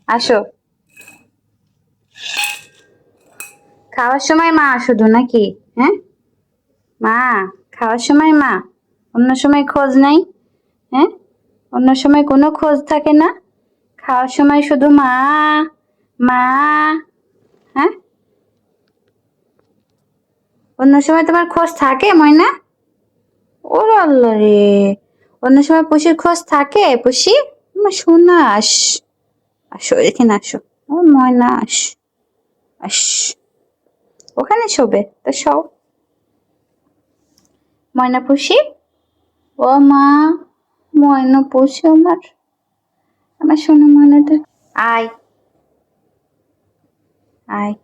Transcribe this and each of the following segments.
আসো। খাওয়ার সময় মা শুধু নাকি? হ্যাঁ মা, খাওয়ার সময় মা, অন্য সময় খোঁজ নাই? হ্যাঁ, অন্য সময় কোনো খোঁজ থাকে না, খাওয়ার সময় শুধু মা মা। হ্যাঁ, অন্য সময় তোমার খোঁজ থাকে ময়না? ওর আল্লাহ রে, অন্য সময় পুষির খোঁজ থাকে? পুষি আমার সোনা, আসো এখানে আসো। ও ময়না আস ওখানে শোবে তো শও। ময়না পুষি, ও মা, ময়না পুষি আমার সোনা ময়নাটা। আয় আয়।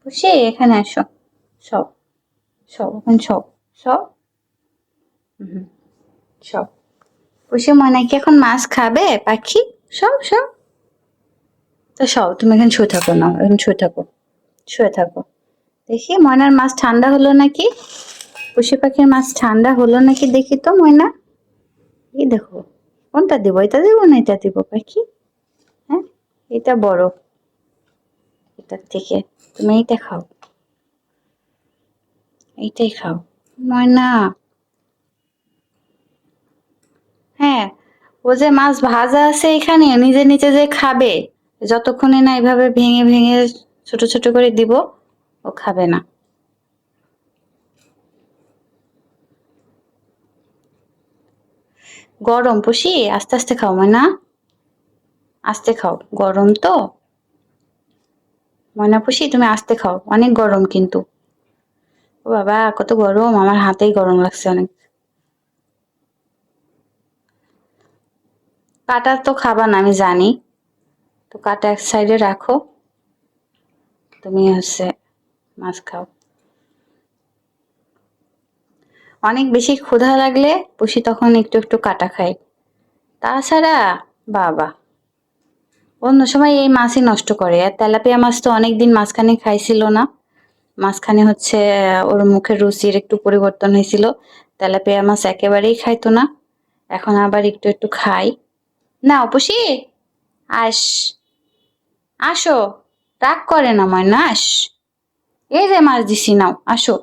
পুষি এখানে আসো, সব সব ওখানে সব সব। হুম, সব। পুষি ময়না কি এখন মাছ খাবে পাখি? সব সব। তো সব তুমি এখানে শুয়ে থাকো না, এখানে শুয়ে থাকো, শুয়ে থাকো। দেখি ময়নার মাছ ঠান্ডা হলো নাকি, পুষি পাখির মাছ ঠান্ডা হলো নাকি দেখি তো ময়না। এই দেখো, কোনটা দিব, এটা দিব না এটা দিব পাখি? হ্যাঁ, এটা বড়, এটার থেকে তুমি এইটা খাও, এইটাই খাও ময়না। হ্যাঁ, ও যে মাছ ভাজা আছে এখানে, নিজে নিজে যে খাবে, যতক্ষণে না এভাবে ভেঙে ভেঙে ছোট ছোট করে দিব, ও খাবে না। গরম পুষি, আস্তে আস্তে খাও ময়না, আস্তে খাও, গরম তো। ময়না পুষি তুমি আস্তে খাও, অনেক গরম কিন্তু। ও বাবা কত গরম, আমার হাতেই গরম লাগছে অনেক। কাটা তো খাবা না আমি জানি, তো কাটা এক সাইডে রাখো, তুমি মাছ খাও। অনেক বেশি ক্ষুধা লাগলে পুষি তখন একটু একটু কাটা খায়, তাছাড়া বাবা অন্য সময় এই মাছই নষ্ট করে। আর তেলাপিয়া মাছ তো অনেকদিন মাঝখানে খাইছিল না, মাঝখানে ওর মুখের রুচির একটু পরিবর্তন হয়েছিল, তেলাপিয়া মাছ একেবারেই খাইতো না, এখন আবার একটু একটু খাই। না পুষি, আস, আসো, রাগ করে না ময়না, এই যে মাছ দিছি নাও, আসো।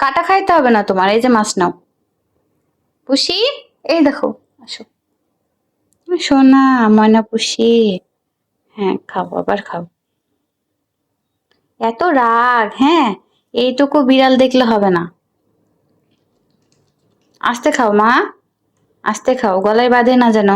কাটা খাইতে হবে না তোমার, এই যে মাছ নাও পুষি, এই দেখো, আসো সোনা ময়না পুষি। হ্যাঁ খাও, আবার খাও। এত রাগ, হ্যাঁ, এইটুকু বিড়াল দেখলে হবে না। আস্তে খাও মা, আস্তে খাও, গলায় বাঁধে না যেন।